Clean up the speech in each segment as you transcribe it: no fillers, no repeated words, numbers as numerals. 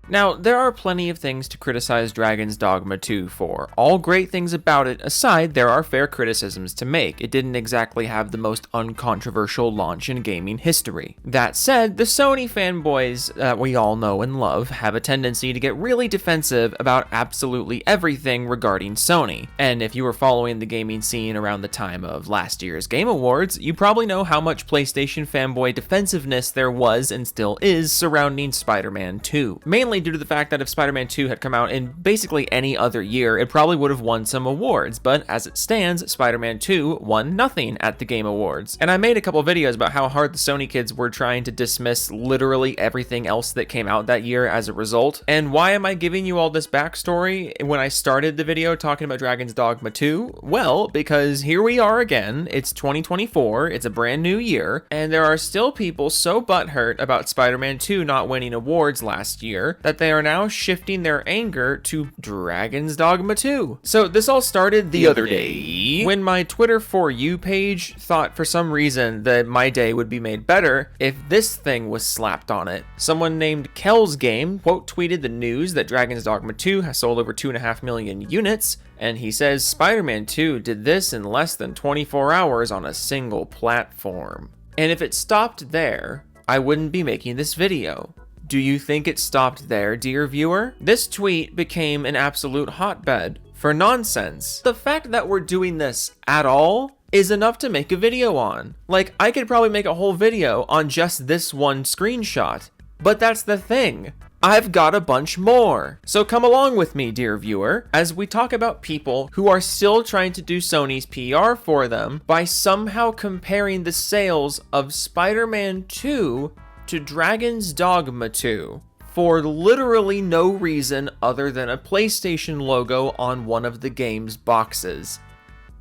Now, there are plenty of things to criticize Dragon's Dogma 2 for. All great things about it aside, there are fair criticisms to make. It didn't exactly have the most uncontroversial launch in gaming history. That said, the Sony fanboys that we all know and love have a tendency to get really defensive about absolutely everything regarding Sony. And if you were following the gaming scene around the time of last year's Game Awards, you probably know how much PlayStation fanboy defensiveness there was and still is surrounding Spider-Man 2. Mainly due to the fact that if Spider-Man 2 had come out in basically any other year, it probably would have won some awards, but as it stands, Spider-Man 2 won nothing at the Game Awards. And I made a couple videos about how hard the Sony kids were trying to dismiss literally everything else that came out that year as a result. And why am I giving you all this backstory when I started the video talking about Dragon's Dogma 2? Well, because here we are again, it's 2024, it's a brand new year, and there are still people so butthurt about Spider-Man 2 not winning awards last year that they are now shifting their anger to Dragon's Dogma 2. So this all started the other day when my Twitter For You page thought for some reason that my day would be made better if this thing was slapped on it. Someone named Kel's Game quote tweeted the news that Dragon's Dogma 2 has sold over 2.5 million units, and he says Spider-Man 2 did this in less than 24 hours on a single platform. And if it stopped there, I wouldn't be making this video. Do you think it stopped there, dear viewer? This tweet became an absolute hotbed for nonsense. The fact that we're doing this at all is enough to make a video on. Like, I could probably make a whole video on just this one screenshot. But that's the thing. I've got a bunch more. So come along with me, dear viewer, as we talk about people who are still trying to do Sony's PR for them by somehow comparing the sales of Spider-Man 2 to Dragon's Dogma 2 for literally no reason other than a PlayStation logo on one of the game's boxes.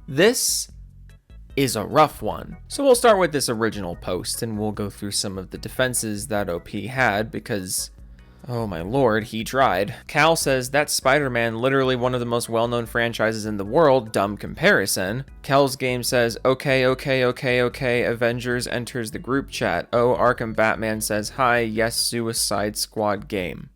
This is a rough one. So we'll start with this original post and we'll go through some of the defenses that OP had because, oh my lord, he tried. Cal says, that's Spider-Man, literally one of the most well-known franchises in the world, dumb comparison. Kel's Game says, okay, Avengers enters the group chat. Oh, Arkham Batman says, hi, yes, Suicide Squad game.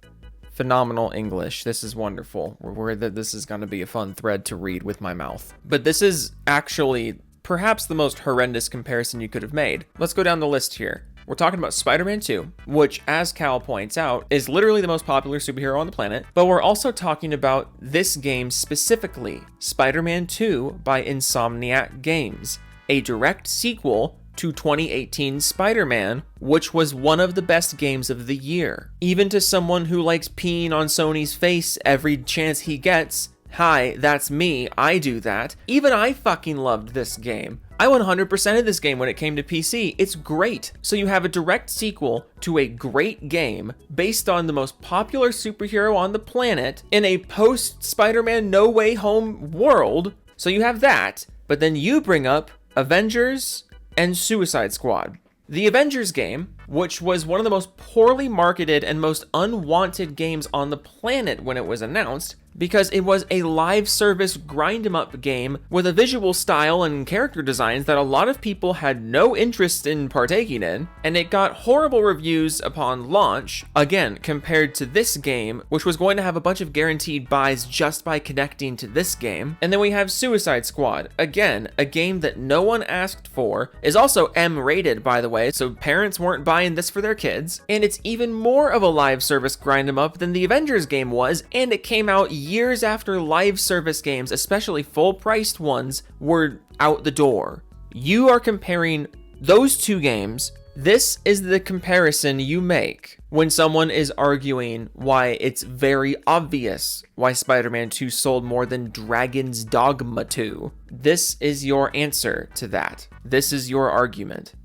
Phenomenal English. This is wonderful. This is going to be a fun thread to read with my mouth. But this is actually perhaps the most horrendous comparison you could have made. Let's go down the list here. We're talking about Spider-Man 2, which, as Cal points out, is literally the most popular superhero on the planet, but we're also talking about this game specifically, Spider-Man 2 by Insomniac Games, a direct sequel to 2018's Spider-Man, which was one of the best games of the year. Even to someone who likes peeing on Sony's face every chance he gets, hi, that's me, I do that. Even I fucking loved this game. I 100%ed this game when it came to PC. It's great. So you have a direct sequel to a great game based on the most popular superhero on the planet in a post-Spider-Man No Way Home world. So you have that, but then you bring up Avengers and Suicide Squad. The Avengers game, which was one of the most poorly marketed and most unwanted games on the planet when it was announced, because it was a live service grind-em-up game with a visual style and character designs that a lot of people had no interest in partaking in, and it got horrible reviews upon launch, again, compared to this game, which was going to have a bunch of guaranteed buys just by connecting to this game. And then we have Suicide Squad, again, a game that no one asked for, is also M-rated, by the way, so parents weren't buying this for their kids, and it's even more of a live service grind-em-up than the Avengers game was, and it came out years after live service games, especially full-priced ones, were out the door. You are comparing those two games. This is the comparison you make when someone is arguing why it's very obvious why Spider-Man 2 sold more than Dragon's Dogma 2. This is your answer to that. This is your argument.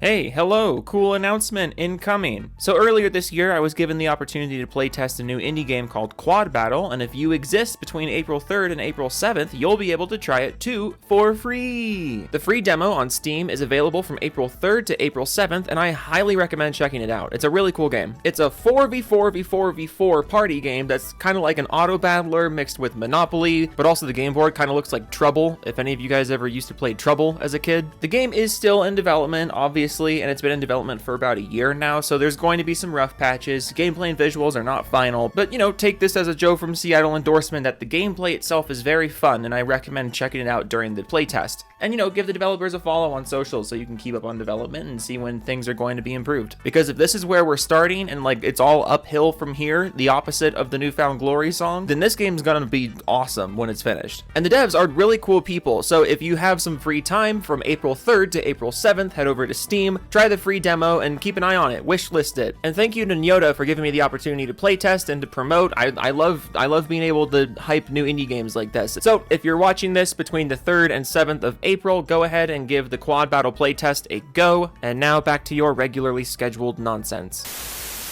Hey, hello, cool announcement incoming. So earlier this year, I was given the opportunity to play test a new indie game called Quad Battle, and if you exist between April 3rd and April 7th, you'll be able to try it too for free. The free demo on Steam is available from April 3rd to April 7th, and I highly recommend checking it out. It's a really cool game. It's a 4v4v4v4 party game that's kind of like an auto battler mixed with Monopoly, but also the game board kind of looks like Trouble, if any of you guys ever used to play Trouble as a kid. The game is still in development, obviously. obviously, and it's been in development for about a year now, so there's going to be some rough patches. Gameplay and visuals are not final, but take this as a Joe from Seattle endorsement that the gameplay itself is very fun, and I recommend checking it out during the playtest. And give the developers a follow on social so you can keep up on development and see when things are going to be improved. Because if this is where we're starting and it's all uphill from here, the opposite of the Newfound Glory song, then this game's gonna be awesome when it's finished. And the devs are really cool people, so if you have some free time from April 3rd to April 7th, head over to Steam, try the free demo, and keep an eye on it, wishlist it. And thank you to Nyota for giving me the opportunity to playtest and to promote. I love being able to hype new indie games like this. So if you're watching this between the 3rd and 7th of April, go ahead and give the Quad Battle playtest a go. And now back to your regularly scheduled nonsense.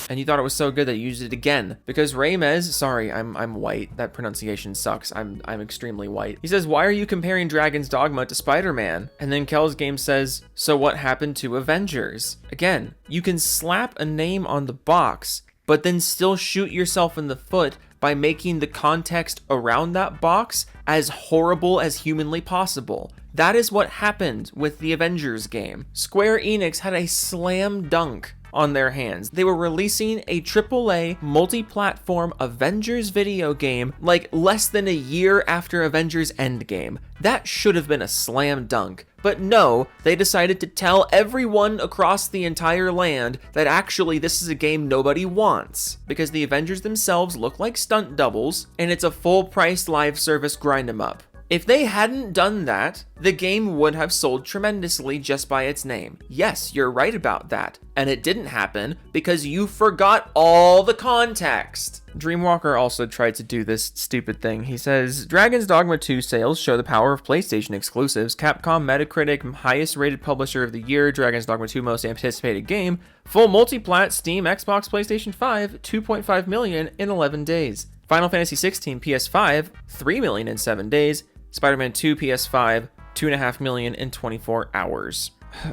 And you thought it was so good that you used it again. Because Ramez, sorry, I'm white. That pronunciation sucks. I'm extremely white. He says, why are you comparing Dragon's Dogma to Spider-Man? And then Kel's Game says, so what happened to Avengers? Again, you can slap a name on the box, but then still shoot yourself in the foot by making the context around that box as horrible as humanly possible. That is what happened with the Avengers game. Square Enix had a slam dunk on their hands. They were releasing a AAA multi-platform Avengers video game less than a year after Avengers Endgame. That should have been a slam dunk. But no, they decided to tell everyone across the entire land that actually this is a game nobody wants, because the Avengers themselves look like stunt doubles, and it's a full-priced live service grind 'em up. If they hadn't done that, the game would have sold tremendously just by its name. Yes, you're right about that. And it didn't happen because you forgot all the context. Dreamwalker also tried to do this stupid thing. He says, Dragon's Dogma 2 sales show the power of PlayStation exclusives. Capcom Metacritic highest rated publisher of the year. Dragon's Dogma 2 most anticipated game. Full multi-plat, Steam, Xbox, PlayStation 5, 2.5 million in 11 days. Final Fantasy 16 PS5, 3 million in 7 days. Spider-Man 2 PS5, 2.5 million in 24 hours.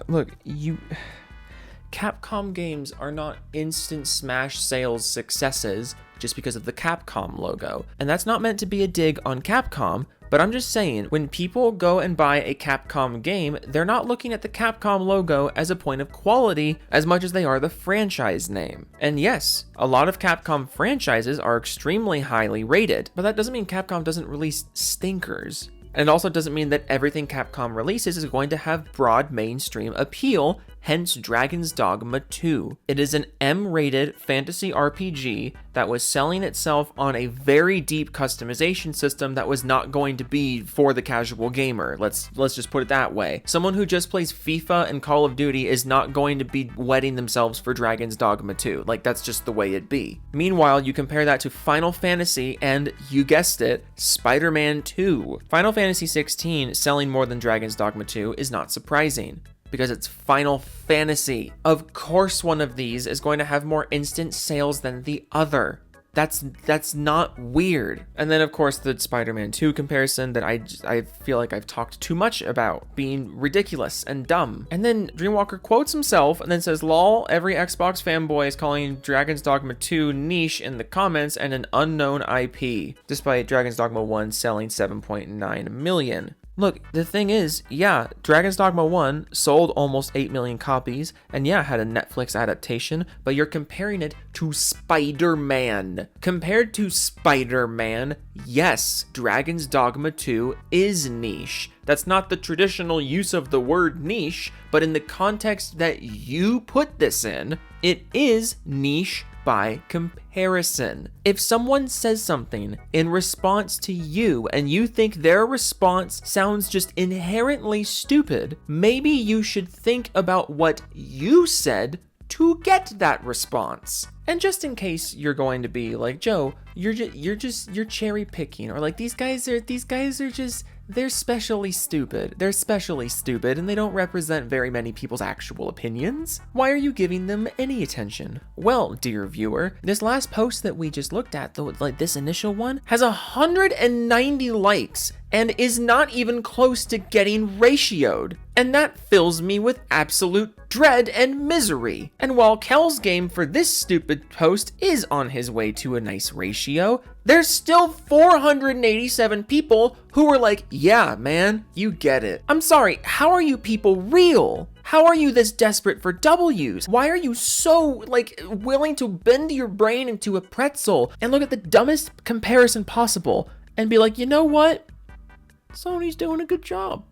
Look, Capcom games are not instant smash sales successes just because of the Capcom logo. And that's not meant to be a dig on Capcom, but I'm just saying, when people go and buy a Capcom game, they're not looking at the Capcom logo as a point of quality as much as they are the franchise name. And yes, a lot of Capcom franchises are extremely highly rated, but that doesn't mean Capcom doesn't release stinkers. And it also doesn't mean that everything Capcom releases is going to have broad mainstream appeal, hence Dragon's Dogma 2. It is an M-rated fantasy RPG that was selling itself on a very deep customization system that was not going to be for the casual gamer. Let's just put it that way. Someone who just plays FIFA and Call of Duty is not going to be wetting themselves for Dragon's Dogma 2. That's just the way it be. Meanwhile, you compare that to Final Fantasy and, you guessed it, Spider-Man 2. Final Fantasy 16 selling more than Dragon's Dogma 2 is not surprising, because it's Final Fantasy. Of course one of these is going to have more instant sales than the other. That's not weird. And then of course the Spider-Man 2 comparison that I feel like I've talked too much about, being ridiculous and dumb. And then Dreamwalker quotes himself and then says, lol, every Xbox fanboy is calling Dragon's Dogma 2 niche in the comments and an unknown IP, despite Dragon's Dogma 1 selling 7.9 million. Look, the thing is, yeah, Dragon's Dogma 1 sold almost 8 million copies, and yeah, had a Netflix adaptation, but you're comparing it to Spider-Man. Compared to Spider-Man, yes, Dragon's Dogma 2 is niche. That's not the traditional use of the word niche, but in the context that you put this in, it is niche by comparison. If someone says something in response to you and you think their response sounds just inherently stupid, maybe you should think about what you said to get that response. And just in case you're going to be like, Joe, you're cherry picking, or like these guys are just, they're specially stupid. They're specially stupid and they don't represent very many people's actual opinions. Why are you giving them any attention? Well, dear viewer, this last post that we just looked at, though, like this initial one, has 190 likes and is not even close to getting ratioed. And that fills me with absolute dread and misery. And while Kel's game for this stupid post is on his way to a nice ratio, there's still 487 people who were like, yeah, man, you get it. I'm sorry, how are you people real? How are you this desperate for W's? Why are you so, like, willing to bend your brain into a pretzel and look at the dumbest comparison possible and be like, you know what? Sony's doing a good job.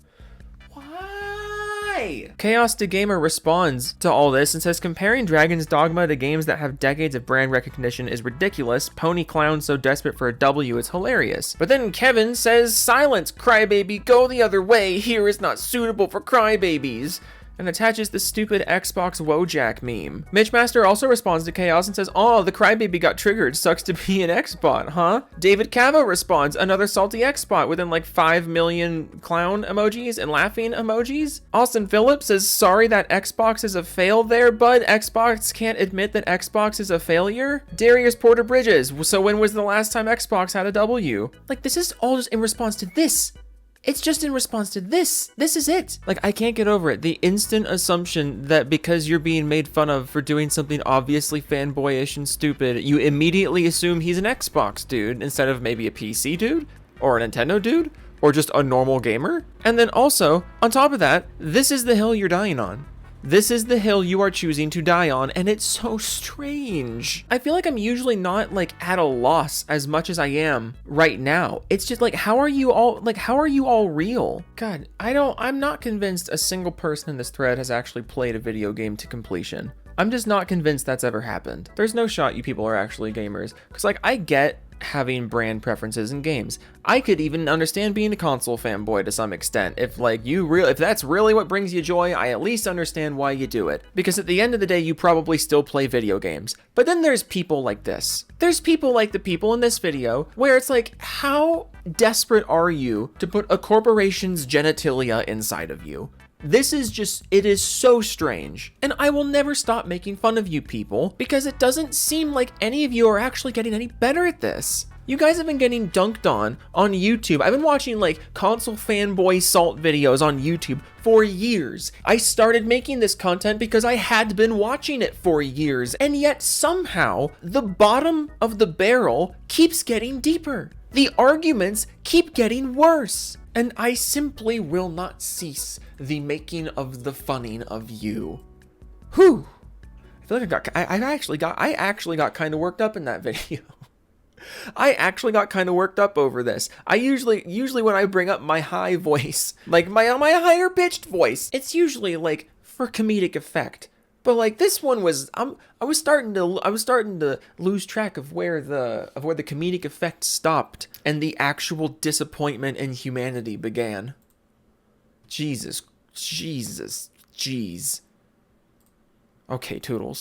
Why? Chaos the Gamer responds to all this and says comparing Dragon's Dogma to games that have decades of brand recognition is ridiculous. Pony Clown so desperate for a W is hilarious. But then Kevin says, silence, crybaby, go the other way. Here is not suitable for crybabies. And attaches the stupid Xbox Wojak meme. Mitchmaster also responds to Chaos and says, oh, the crybaby got triggered. Sucks to be an Xbot, huh? David Cava responds, another salty Xbot within like 5 million clown emojis and laughing emojis. Austin Phillips says, sorry that Xbox is a fail there, bud. Xbox can't admit that Xbox is a failure. Darius Porter Bridges, so when was the last time Xbox had a W? Like, this is all just in response to this. It's just in response to this. This is it. Like, I can't get over it. The instant assumption that because you're being made fun of for doing something obviously fanboyish and stupid, you immediately assume he's an Xbox dude instead of maybe a PC dude or a Nintendo dude or just a normal gamer. And then also, on top of that, this is the hill you're dying on. This is the hill you are choosing to die on, and it's so strange. I feel like I'm usually not like at a loss as much as I am right now. It's just like, how are you all real? God, I'm not convinced a single person in this thread has actually played a video game to completion. I'm just not convinced that's ever happened. There's no shot you people are actually gamers. Cause like, I get having brand preferences in games. I could even understand being a console fanboy to some extent. If that's really what brings you joy, I at least understand why you do it. Because at the end of the day, you probably still play video games. But then there's people like this. There's people like the people in this video where it's like, how desperate are you to put a corporation's genitalia inside of you? This is just, it is so strange. And I will never stop making fun of you people because it doesn't seem like any of you are actually getting any better at this. You guys have been getting dunked on YouTube. I've been watching like console fanboy salt videos on YouTube for years. I started making this content because I had been watching it for years. And yet somehow the bottom of the barrel keeps getting deeper. The arguments keep getting worse. And I simply will not cease the making of the funning of you. Whew. I feel like I actually got kind of worked up in that video. I actually got kind of worked up over this. I usually when I bring up my high voice, like my higher pitched voice, it's usually like for comedic effect. But like this one was, I was starting to lose track of where the comedic effect stopped and the actual disappointment in humanity began. Jesus. Okay, toodles.